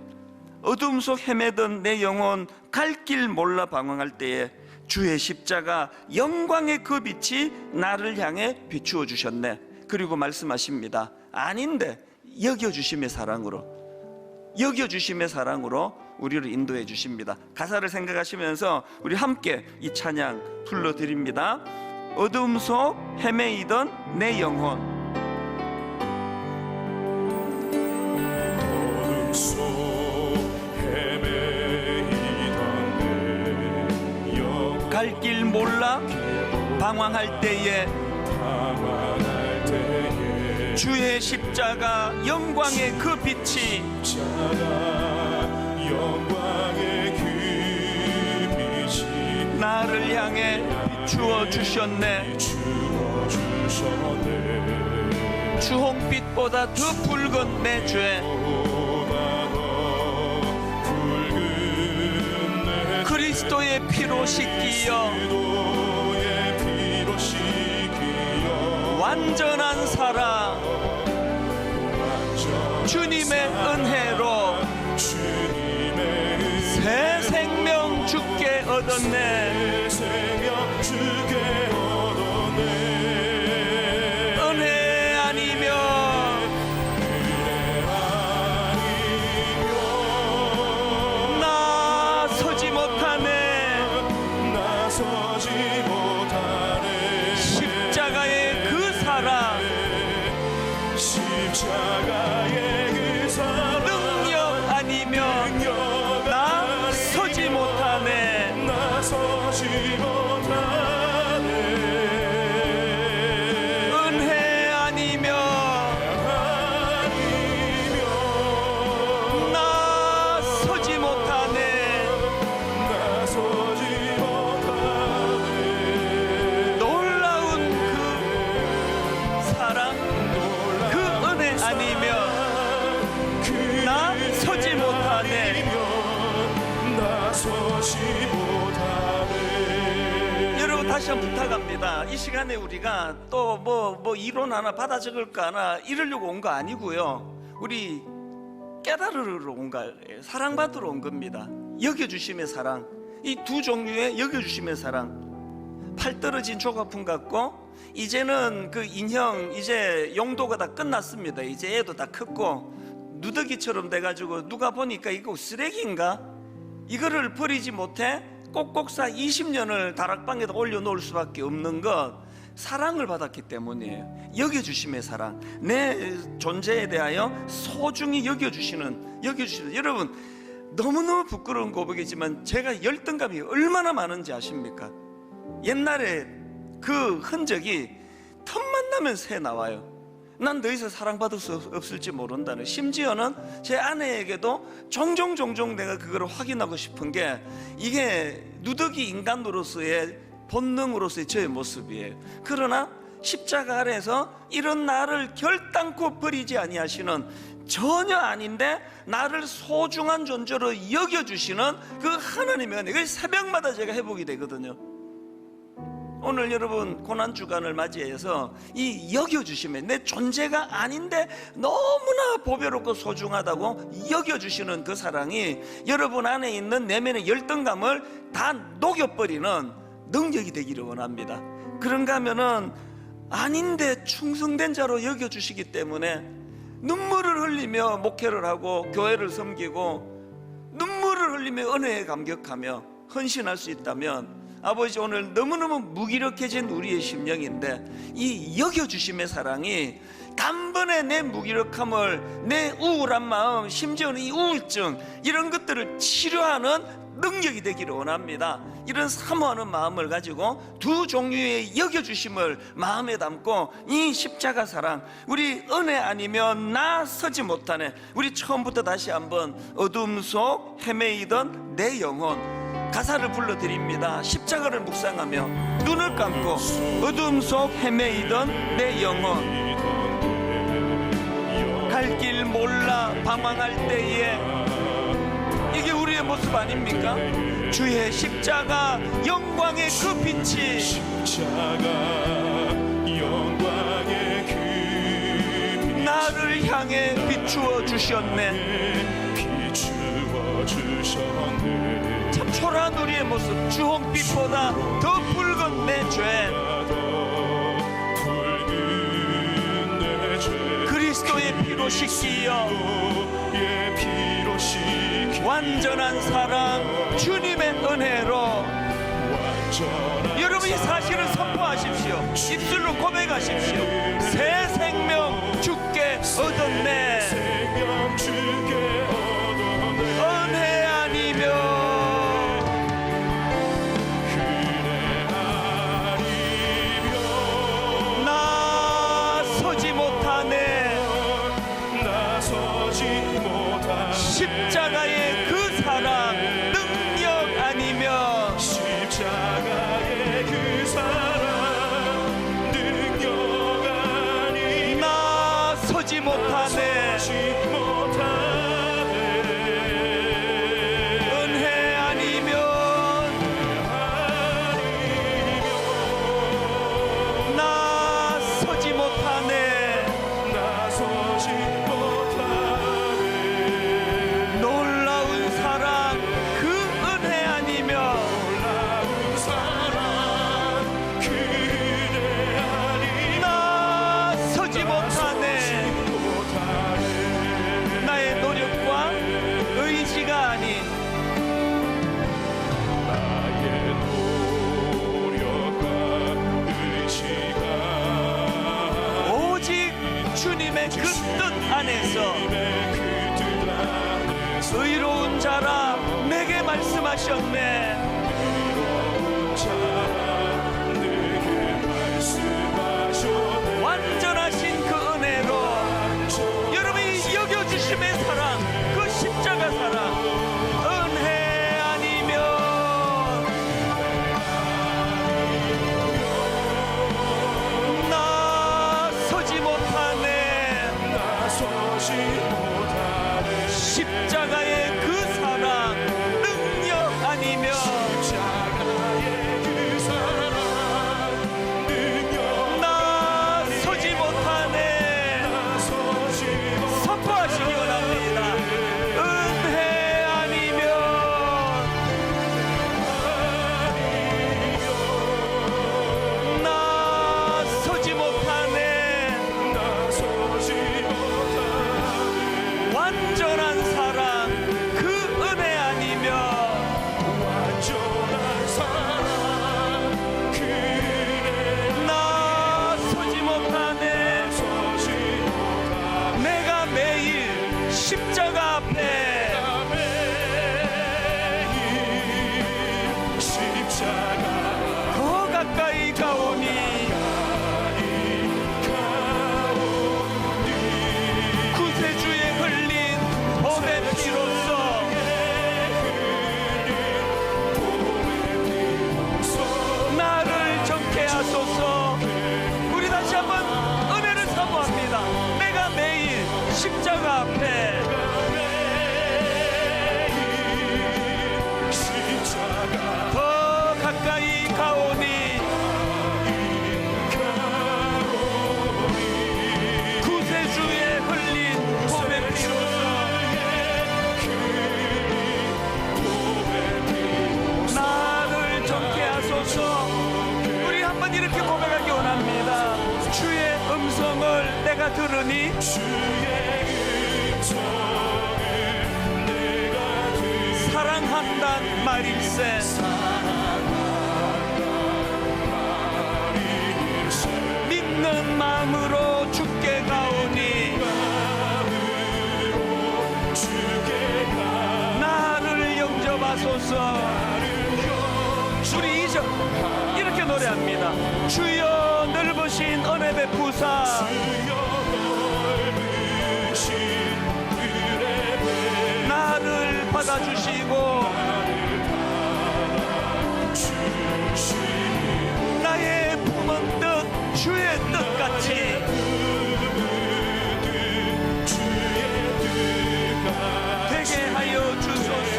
어둠 속 헤매던 내 영혼 갈 길 몰라 방황할 때에 주의 십자가 영광의 그 빛이 나를 향해 비추어 주셨네. 그리고 말씀하십니다. 아닌데 여겨주심의 사랑으로 우리를 인도해 주십니다. 가사를 생각하시면서 우리 함께 이 찬양 불러드립니다. 어둠 속 헤매이던 내 영혼 어둠 속 헤매이던 내 영혼 갈 길 몰라 방황할 때에 주의 십자가 영광의 그 빛이 나를 향해 비추어 주셨네. 주홍빛보다 더 붉은 내 죄 그리스도의 피로 씻기어 완전한 사랑 주님의 은혜로 새 생명 주께 얻었네. 은혜 아니면 나서지 못하네. 십자가의 그 사랑 능력 아니면 나 서지 못하네. 은혜 아니면 나 서지 못하네. 놀라운 그 사랑 그 은혜 아니면 나 서지 못하네. 여러분 다시 한번 부탁합니다. 이 시간에 우리가 또 뭐 이론 하나 받아 적을까 하나 이러려고 온 거 아니고요. 우리 깨달으러 온 거예요. 사랑받으러 온 겁니다. 여겨주심의 사랑. 이 두 종류의 여겨주심의 사랑. 팔 떨어진 조가품 같고 이제는 그 인형 이제 용도가 다 끝났습니다. 이제 애도 다 컸고 누더기처럼 돼가지고 누가 보니까 이거 쓰레기인가? 이거를 버리지 못해 꼭꼭사 20년을 다락방에다 올려놓을 수밖에 없는 것 사랑을 받았기 때문이에요. 여겨주심의 사랑, 내 존재에 대하여 소중히 여겨주시는 여러분 너무너무 부끄러운 고백이지만 제가 열등감이 얼마나 많은지 아십니까? 옛날에 그 흔적이 틈만 나면 새 나와요. 난 더 이상 사랑받을 수 없을지 모른다는, 심지어는 제 아내에게도 종종 내가 그걸 확인하고 싶은 게, 이게 누더기 인간으로서의 본능으로서의 저의 모습이에요. 그러나 십자가 아래에서 이런 나를 결단코 버리지 아니하시는, 전혀 아닌데 나를 소중한 존재로 여겨주시는 그 하나님의 은혜, 그 새벽마다 제가 회복이 되거든요. 오늘 여러분 고난주간을 맞이해서 이 여겨주심에, 내 존재가 아닌데 너무나 보배롭고 소중하다고 여겨주시는 그 사랑이 여러분 안에 있는 내면의 열등감을 다 녹여버리는 능력이 되기를 원합니다. 그런가 하면은 아닌데 충성된 자로 여겨주시기 때문에 눈물을 흘리며 목회를 하고 교회를 섬기고, 눈물을 흘리며 은혜에 감격하며 헌신할 수 있다면, 아버지 오늘 너무너무 무기력해진 우리의 심령인데 이 여겨주심의 사랑이 단번에 내 무기력함을, 내 우울한 마음, 심지어는 이 우울증, 이런 것들을 치료하는 능력이 되기를 원합니다. 이런 사모하는 마음을 가지고 두 종류의 여겨주심을 마음에 담고 이 십자가 사랑, 우리 은혜 아니면 나 서지 못하네. 우리 처음부터 다시 한번 어둠 속 헤매이던 내 영혼, 가사를 불러드립니다. 십자가를 묵상하며 눈을 감고 어둠 속 헤매이던 내 영혼, 갈 길 몰라 방황할 때에, 이게 우리의 모습 아닙니까? 주의 십자가 영광의 그 빛이, 십자가 영광의 그 빛이 나를 향해 비추어 주셨네. 비추어 주셨네. 참 초라한 우리의 모습, 주홍빛보다 더 붉은 내 죄, 붉은 내 죄 그리스도의 피로 씻기어 완전한 사랑, 주님의 은혜로. 여러분 이 사실을 선포하십시오. 입술로 고백하십시오. 새 생명 주께 얻었네. 은혜 아니면 나서지 못하네. 십자가의 그 사랑, 능력 아니면 십자가의 그 사랑, 능력 아니면 나서지 못하네. 은혜 아니면 나서지 못하네. 놀라운 사랑, 그 은혜 아니면 나서지 못하네. 나의 노력과 의지가 아닌 오직 주님의 그 뜻 안에서 의로운 자라 내게 말씀하셨네. 완전하신 그 은혜로 여러분이 여겨주심의 사랑, 그 십자가 사랑, 은혜 아니면 나서지 못하네. 십자가의 그 사랑, 능력 아니면 내가 들으니 사랑한단 말일세. 믿는 마음으로 주께 가오니 나를 영접하소서. 우리 이절 이렇게 노래합니다. 주여 넓으신 은혜 베푸사 나를 받아주시고 나의 품은 뜻 주의 뜻같이 되게 하여 주소서.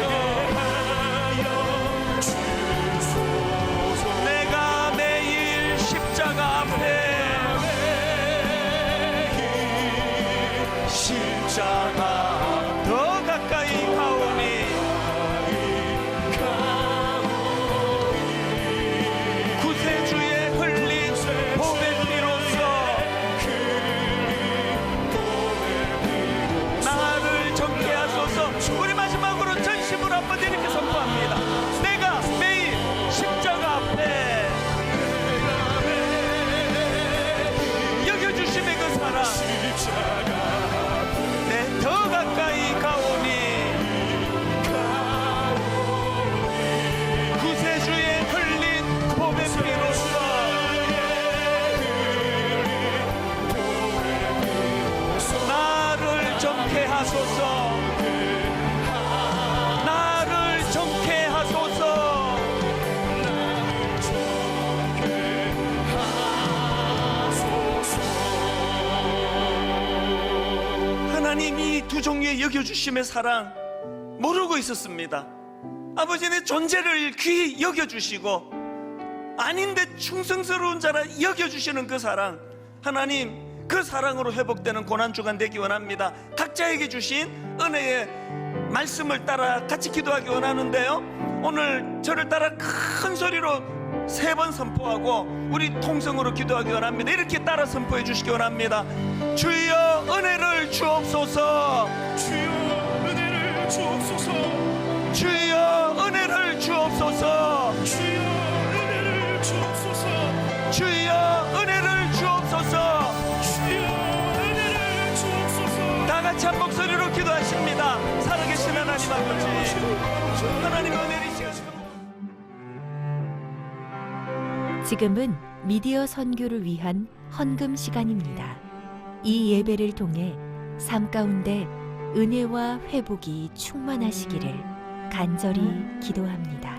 내가 매일 십자가 앞에 십자가 더 가까이 가오니 구세주의 흘린 보배 피로써 나를 정케 하소서. 우리 마지막으로 전심으로 한번 이렇게 선포합니다. 내가 매일 십자가 앞에 여겨주심의 그 사랑 내 더 가까이 가오니 구세주의 흘린 보배 피로써 나를 정케 하소서. 나를 정케 하소서. 하나님이 두 종류의 여겨주심의 사랑 모르고 있었습니다. 아버지의 존재를 귀히 여겨주시고 아닌데 충성스러운 자라 여겨주시는 그 사랑, 하나님 그 사랑으로 회복되는 고난주간 되기 원합니다. 각자에게 주신 은혜의 말씀을 따라 같이 기도하기 원하는데요, 오늘 저를 따라 큰 소리로 3번 선포하고 우리 통성으로 기도하기 원합니다. 이렇게 따라 선포해 주시기 원합니다. 주여 은혜를 주옵소서. 주여 은혜를 주옵소서. 주여 은혜를 주옵소서. 주여 은혜를 주옵소서. 주여 은혜를 주옵소서. 주여 은혜를 주옵소서. 다 같이 한 목소리로 기도하십니다. 살아계신 하나님 아버지, 하나님 은혜를 이 시간 지금은 미디어 선교를 위한 헌금 시간입니다. 이 예배를 통해 삶 가운데 은혜와 회복이 충만하시기를 간절히 기도합니다.